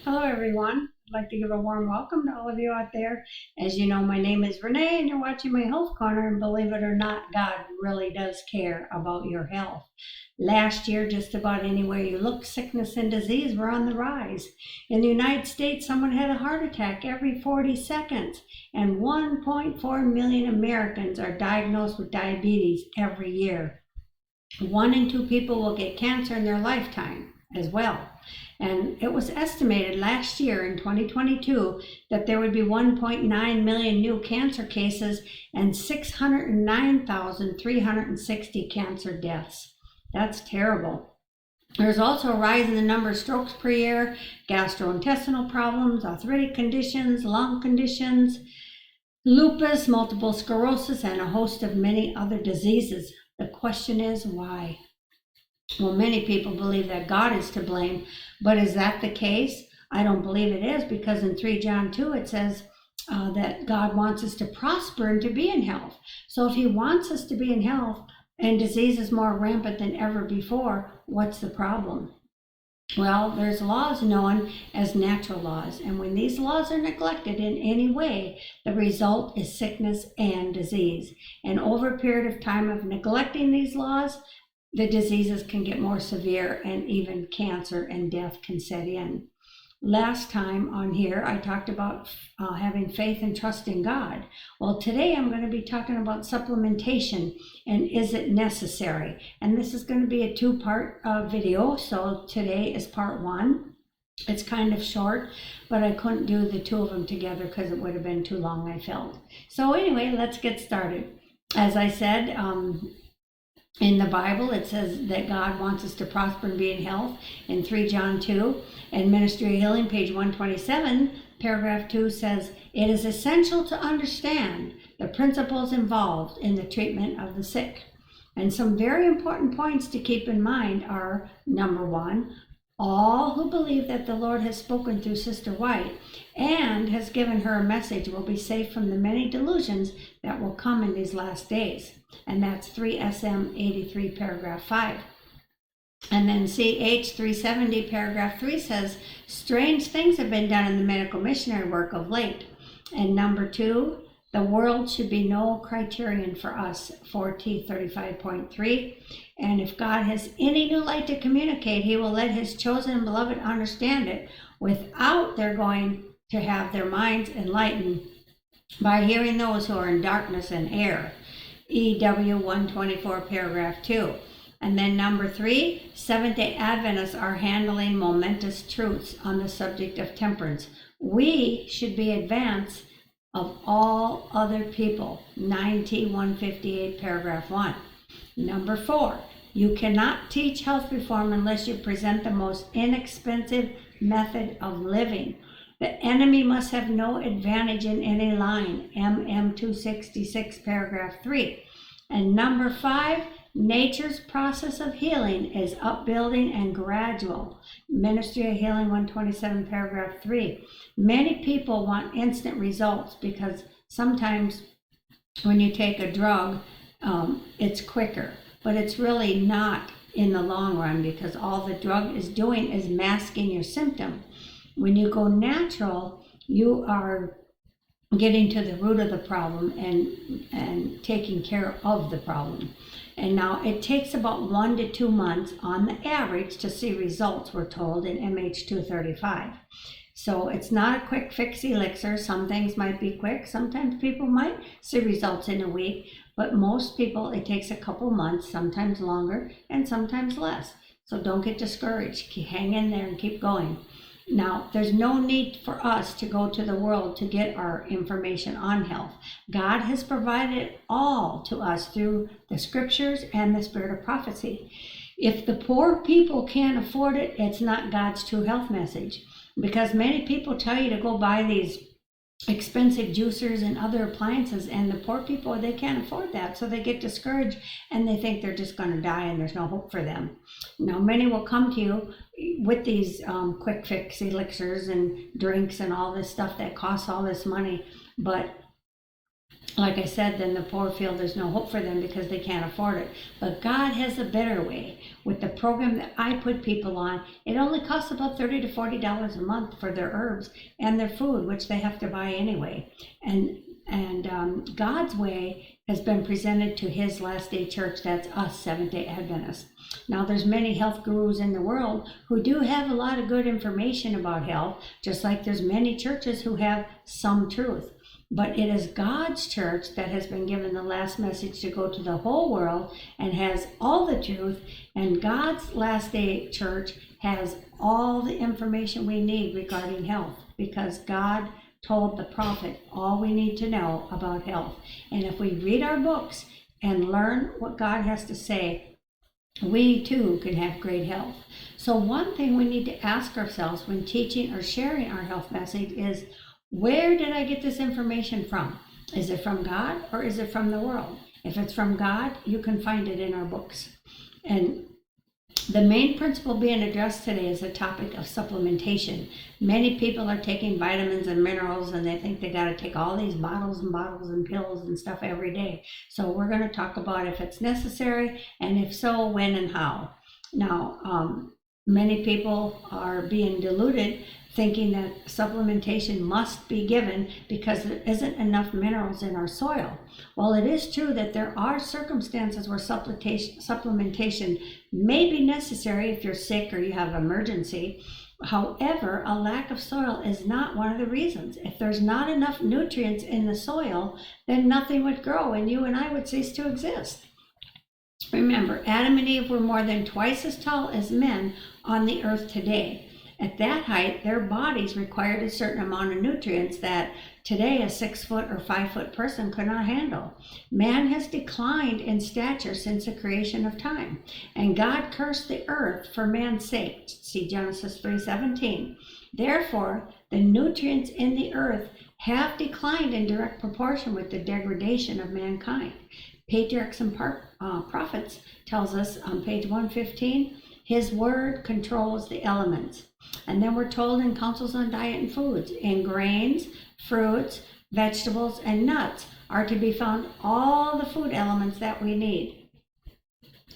Hello, everyone. I'd like to give a warm welcome to all of you out there. As you know, my name is Renee, and you're watching my Health Corner. And believe it or not, God really does care about your health. Last year, just about anywhere you look, sickness and disease were on the rise. In the United States, someone had a heart attack every 40 seconds, and 1.4 million Americans are diagnosed with diabetes every year. 1 in 2 people will get cancer in their lifetime as well. And it was estimated last year in 2022 that there would be 1.9 million new cancer cases and 609,360 cancer deaths. That's terrible. There's also a rise in the number of strokes per year, gastrointestinal problems, arthritic conditions, lung conditions, lupus, multiple sclerosis, and a host of many other diseases. The question is why? Well, many people believe that God is to blame, but is that the case? I don't believe it is, because in 3 John 2 it says that God wants us to prosper and to be in health. So if he wants us to be in health and disease is more rampant than ever before, what's the problem? Well, there's laws known as natural laws, and when these laws are neglected in any way, the result is sickness and disease. And over a period of time of neglecting these laws, the diseases can get more severe, and even cancer and death can set in. Last time on here, I talked about having faith and trust in God. Well, today I'm going to be talking about supplementation and is it necessary? And this is going to be a 2-part video. So today is part 1. It's kind of short, but I couldn't do the 2 of them together because it would have been too long, I felt. So anyway, let's get started. As I said, in the Bible, it says that God wants us to prosper and be in health in 3 John 2. And Ministry of Healing, page 127, paragraph 2 says, it is essential to understand the principles involved in the treatment of the sick. And some very important points to keep in mind are, number 1, all who believe that the Lord has spoken through Sister White and has given her a message will be safe from the many delusions that will come in these last days. And that's 3SM 83, paragraph 5. And then CH 370, paragraph 3 says, strange things have been done in the medical missionary work of late. And number 2, the world should be no criterion for us, 4T 35.3. And if God has any new light to communicate, he will let his chosen and beloved understand it without their going to have their minds enlightened by hearing those who are in darkness and error. EW 124, paragraph 2. And then number 3, Seventh-day Adventists are handling momentous truths on the subject of temperance. We should be advanced of all other people, 9T 158, paragraph 1. Number 4, you cannot teach health reform unless you present the most inexpensive method of living. The enemy must have no advantage in any line, MM 266, paragraph 3. And number 5, nature's process of healing is upbuilding and gradual. Ministry of Healing 127, paragraph 3. Many people want instant results because sometimes when you take a drug, it's quicker, but it's really not in the long run, because all the drug is doing is masking your symptom. When you go natural, you are getting to the root of the problem and taking care of the problem. And now it takes about 1 to 2 months on the average to see results, we're told in MH 235. So it's not a quick fix elixir. Some things might be quick. Sometimes people might see results in a week, but most people it takes a couple months, sometimes longer and sometimes less. So don't get discouraged. Hang in there and keep going. Now, there's no need for us to go to the world to get our information on health. God has provided it all to us through the scriptures and the spirit of prophecy. If the poor people can't afford it, it's not God's true health message. Because many people tell you to go buy these expensive juicers and other appliances, and the poor people, they can't afford that, so they get discouraged and they think they're just going to die and there's no hope for them. Now, many will come to you with these quick fix elixirs and drinks and all this stuff that costs all this money, but like I said, then the poor feel there's no hope for them because they can't afford it. But God has a better way. With the program that I put people on, it only costs about $30 to $40 a month for their herbs and their food, which they have to buy anyway. And God's way has been presented to his last day church. That's us, Seventh-day Adventists. Now, there's many health gurus in the world who do have a lot of good information about health, just like there's many churches who have some truth. But it is God's church that has been given the last message to go to the whole world and has all the truth. And God's last day church has all the information we need regarding health, because God told the prophet all we need to know about health. And if we read our books and learn what God has to say, we too can have great health. So one thing we need to ask ourselves when teaching or sharing our health message is, where did I get this information from? Is it from God or is it from the world? If it's from God, you can find it in our books. And the main principle being addressed today is the topic of supplementation. Many people are taking vitamins and minerals, and they think they got to take all these bottles and bottles and pills and stuff every day. So we're going to talk about if it's necessary, and if so, when and how. Now, many people are being deluded thinking that supplementation must be given because there isn't enough minerals in our soil. Well, it is true that there are circumstances where supplementation may be necessary if you're sick or you have emergency. However, a lack of soil is not one of the reasons. If there's not enough nutrients in the soil, then nothing would grow and you and I would cease to exist. Remember, Adam and Eve were more than twice as tall as men on the earth today. At that height, their bodies required a certain amount of nutrients that today a 6-foot or 5-foot person could not handle. Man has declined in stature since the creation of time, and God cursed the earth for man's sake. See Genesis 3:17. Therefore, the nutrients in the earth have declined in direct proportion with the degradation of mankind. Patriarchs and Prophets tells us on page 115, his word controls the elements. And then we're told in Counsels on Diet and Foods, in grains, fruits, vegetables, and nuts are to be found all the food elements that we need.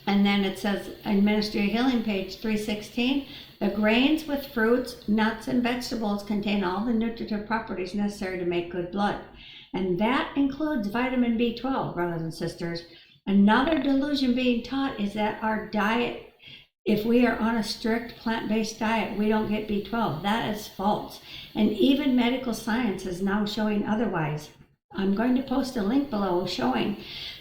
And then it says in Ministry of Healing, page 316, the grains with fruits, nuts, and vegetables contain all the nutritive properties necessary to make good blood. And that includes vitamin B12, brothers and sisters. Another delusion being taught is that our diet, if we are on a strict plant-based diet, we don't get B12. That is false. And even medical science is now showing otherwise. I'm going to post a link below showing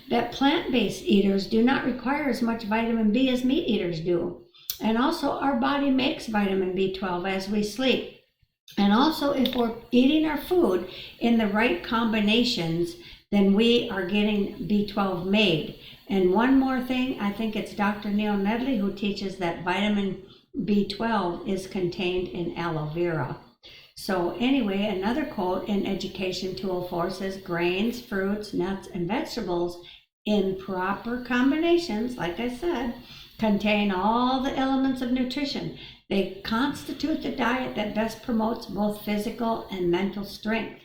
that plant-based eaters do not require as much vitamin B as meat eaters do. And also our body makes vitamin B12 as we sleep. And also if we're eating our food in the right combinations, then we are getting B12 made. And one more thing, I think it's Dr. Neil Nedley who teaches that vitamin B12 is contained in aloe vera. So anyway, another quote in Education 204 says, grains, fruits, nuts, and vegetables in proper combinations, like I said, contain all the elements of nutrition. They constitute the diet that best promotes both physical and mental strength.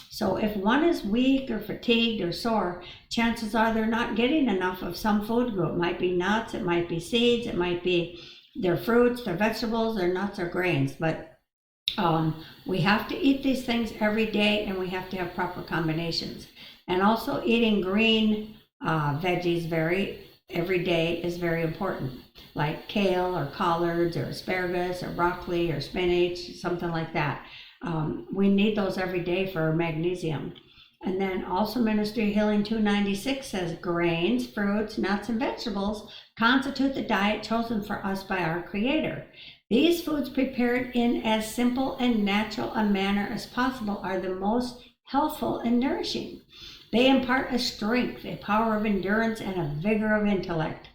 So if one is weak or fatigued or sore, chances are they're not getting enough of some food group. It might be nuts, it might be seeds, it might be their fruits, their vegetables, their nuts or grains. But we have to eat these things every day, and we have to have proper combinations. And also eating green veggies every day is very important, like kale or collards or asparagus or broccoli or spinach, something like that. We need those every day for magnesium. And then also Ministry of Healing 296 says grains, fruits, nuts, and vegetables constitute the diet chosen for us by our Creator. These foods prepared in as simple and natural a manner as possible are the most healthful and nourishing. They impart a strength, a power of endurance, and a vigor of intellect.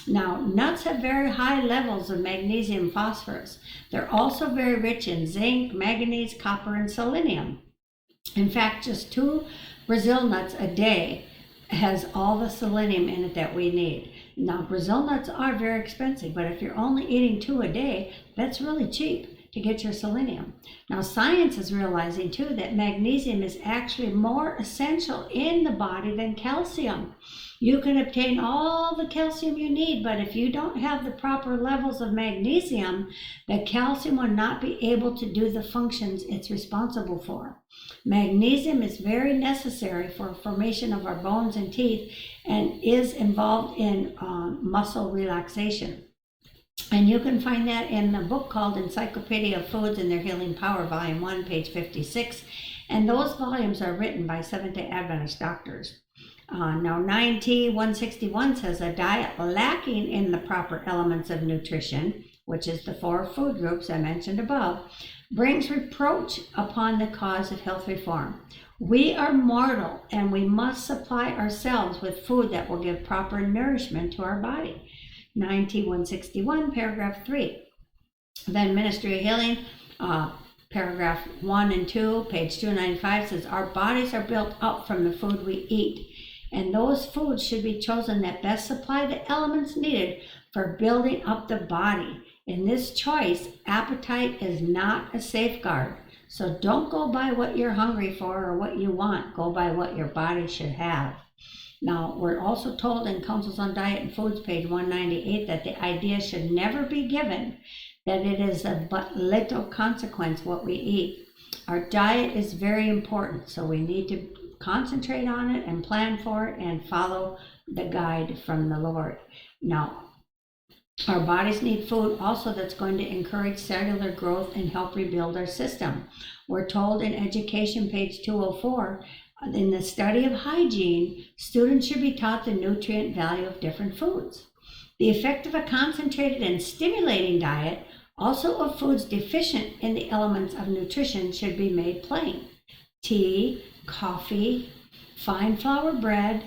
Now, nuts have very high levels of magnesium phosphorus. They're also very rich in zinc, manganese, copper, and selenium. In fact, just 2 Brazil nuts a day has all the selenium in it that we need. Now, Brazil nuts are very expensive, but if you're only eating 2 a day, that's really cheap. to get your selenium. Now, science is realizing too that magnesium is actually more essential in the body than calcium. You can obtain all the calcium you need, but if you don't have the proper levels of magnesium, the calcium will not be able to do the functions it's responsible for. Magnesium is very necessary for formation of our bones and teeth and is involved in muscle relaxation. And you can find that in a book called Encyclopedia of Foods and Their Healing Power, Volume 1, page 56. And those volumes are written by Seventh-day Adventist doctors. Now 9T161 says a diet lacking in the proper elements of nutrition, which is the 4 food groups I mentioned above, brings reproach upon the cause of health reform. We are mortal and we must supply ourselves with food that will give proper nourishment to our body. 9T161, paragraph 3. Then Ministry of Healing, paragraph 1 and 2, page 295 says, our bodies are built up from the food we eat, and those foods should be chosen that best supply the elements needed for building up the body. In this choice, appetite is not a safeguard. So don't go by what you're hungry for or what you want. Go by what your body should have. Now, we're also told in Counsels on Diet and Foods, page 198, that the idea should never be given that it is of but little consequence what we eat. Our diet is very important, so we need to concentrate on it and plan for it and follow the guide from the Lord. Now, our bodies need food also that's going to encourage cellular growth and help rebuild our system. We're told in Education, page 204, in the study of hygiene, students should be taught the nutrient value of different foods. The effect of a concentrated and stimulating diet, also of foods deficient in the elements of nutrition, should be made plain. Tea, coffee, fine flour bread,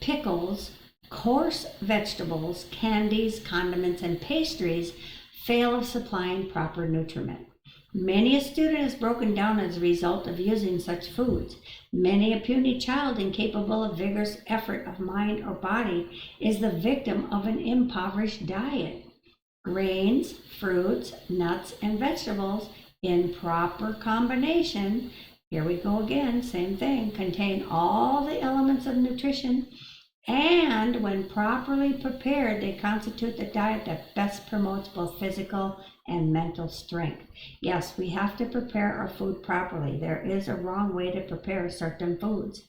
pickles, coarse vegetables, candies, condiments, and pastries fail of supplying proper nutriment. Many a student is broken down as a result of using such foods. Many a puny child incapable of vigorous effort of mind or body is the victim of an impoverished diet. Grains, fruits, nuts, and vegetables in proper combination, here we go again, same thing, contain all the elements of nutrition, and when properly prepared, they constitute the diet that best promotes both physical and mental strength. Yes, we have to prepare our food properly. There is a wrong way to prepare certain foods.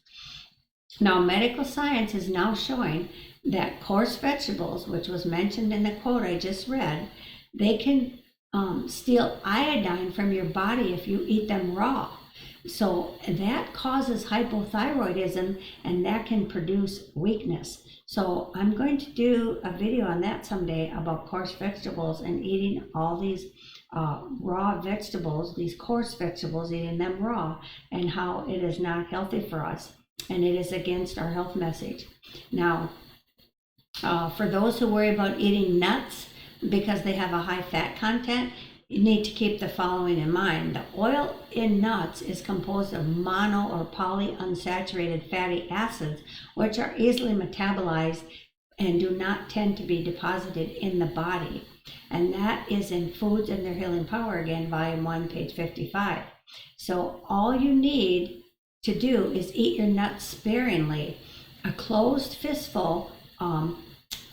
Now, medical science is now showing that coarse vegetables, which was mentioned in the quote I just read, they can steal iodine from your body if you eat them raw. So that causes hypothyroidism, and that can produce weakness. So I'm going to do a video on that someday about coarse vegetables and eating all these raw vegetables, these coarse vegetables, eating them raw, and how it is not healthy for us, and it is against our health message. Now, for those who worry about eating nuts because they have a high fat content, you need to keep the following in mind. The oil in nuts is composed of mono or polyunsaturated fatty acids, which are easily metabolized and do not tend to be deposited in the body. And that is in Foods and Their Healing Power, again, volume 1, page 55. So all you need to do is eat your nuts sparingly. A closed fistful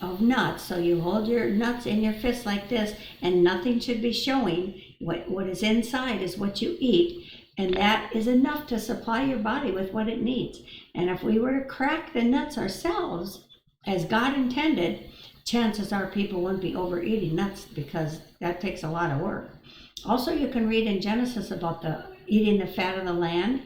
of nuts, so you hold your nuts in your fist like this, and nothing should be showing. What is inside is what you eat, and that is enough to supply your body with what it needs. And if we were to crack the nuts ourselves, as God intended, chances are people wouldn't be overeating nuts, because that takes a lot of work. Also, you can read in Genesis about eating the fat of the land.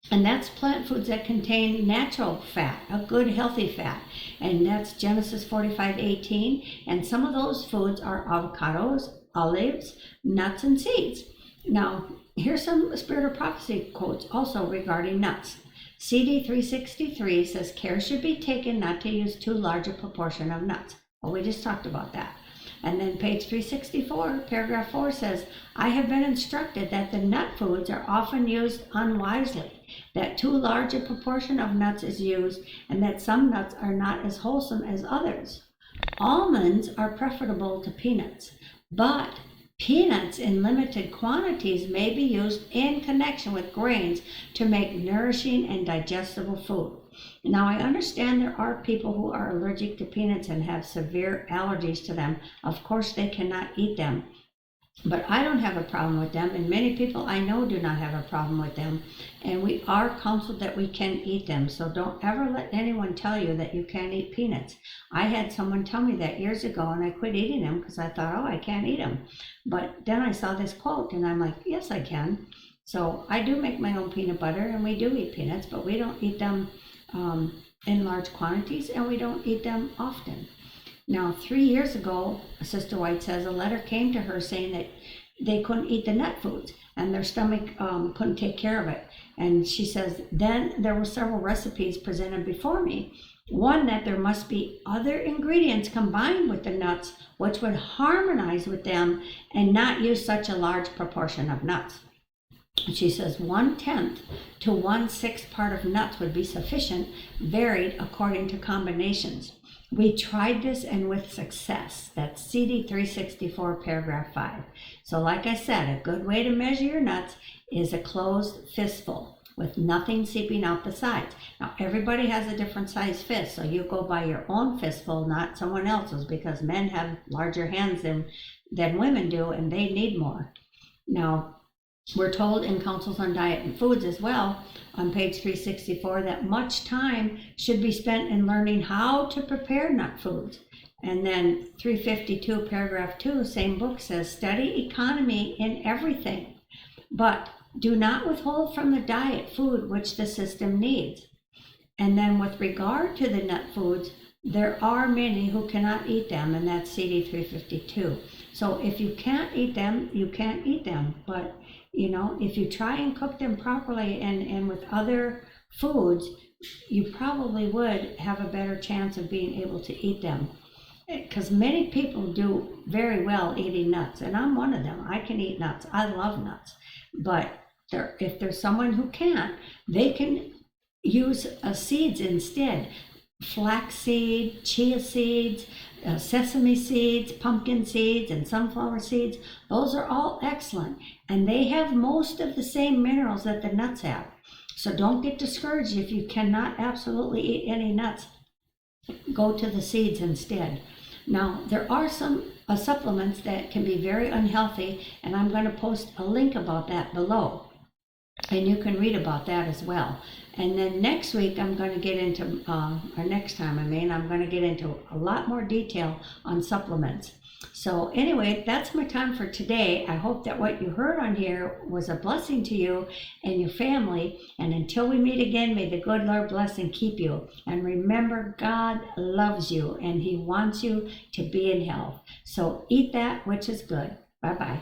And that's plant foods that contain natural fat, a good healthy fat. And that's Genesis 45:18. And some of those foods are avocados, olives, nuts, and seeds. Now, here's some Spirit of Prophecy quotes also regarding nuts. CD 363 says, care should be taken not to use too large a proportion of nuts. Well, we just talked about that. And then page 364, paragraph 4 says, I have been instructed that the nut foods are often used unwisely, that too large a proportion of nuts is used, and that some nuts are not as wholesome as others. Almonds are preferable to peanuts, but Peanuts in limited quantities may be used in connection with grains to make nourishing and digestible food. Now, I understand there are people who are allergic to peanuts and have severe allergies to them. Of course, they cannot eat them. But I don't have a problem with them, and many people I know do not have a problem with them. And we are counseled that we can eat them. So don't ever let anyone tell you that you can't eat peanuts. I had someone tell me that years ago, and I quit eating them because I thought, oh, I can't eat them. But then I saw this quote, and I'm like, yes, I can. So I do make my own peanut butter, and we do eat peanuts, but we don't eat them in large quantities, and we don't eat them often. Now, 3 years ago, Sister White says a letter came to her saying that they couldn't eat the nut foods and their stomach couldn't take care of it. And she says, then there were several recipes presented before me. One, that there must be other ingredients combined with the nuts which would harmonize with them and not use such a large proportion of nuts. She says 1/10 to 1/6 part of nuts would be sufficient, varied according to combinations. We tried this and with success. That's CD 364, paragraph 5. So like I said, a good way to measure your nuts is a closed fistful with nothing seeping out the sides. Now, everybody has a different size fist, so you go by your own fistful, not someone else's, because men have larger hands than women do, and they need more. Now, we're told in Counsels on Diet and Foods as well, on page 364, that much time should be spent in learning how to prepare nut foods. And then 352, paragraph 2, same book says, study economy in everything, but do not withhold from the diet food which the system needs. And then with regard to the nut foods, there are many who cannot eat them, and that's CD 352. So if you can't eat them, you can't eat them. But you know, if you try and cook them properly and with other foods, you probably would have a better chance of being able to eat them. Because many people do very well eating nuts, and I'm one of them. I can eat nuts. I love nuts. But if there's someone who can't, they can use seeds instead. Flaxseed, chia seeds, sesame seeds, pumpkin seeds, and sunflower seeds. Those are all excellent, and they have most of the same minerals that the nuts have. So don't get discouraged if you cannot absolutely eat any nuts. Go to the seeds instead. Now, there are some supplements that can be very unhealthy, and I'm going to post a link about that below. And you can read about that as well. And then next week, I'm going to get into, or next time, I'm going to get into a lot more detail on supplements. So anyway, that's my time for today. I hope that what you heard on here was a blessing to you and your family. And until we meet again, may the good Lord bless and keep you. And remember, God loves you and He wants you to be in health. So eat that which is good. Bye-bye.